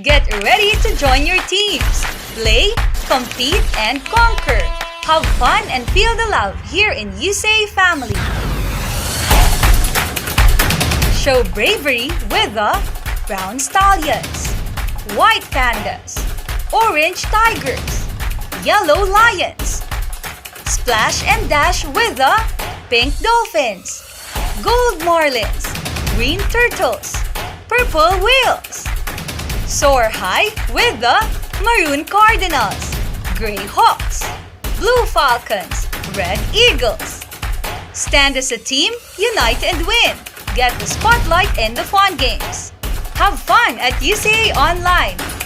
Get ready to join your teams. Play, compete, and conquer. Have fun and feel the love here in UCA Family. Show bravery with the brown Stallions, white Pandas, orange Tigers, yellow Lions. Splash and dash with the pink Dolphins, gold Marlins, green Turtles, purple Whales. Soar high with the Maroon Cardinals, gray Hawks, blue Falcons, red Eagles. Stand as a team, unite and win. Get the spotlight in the fun games. Have fun at UCA Online.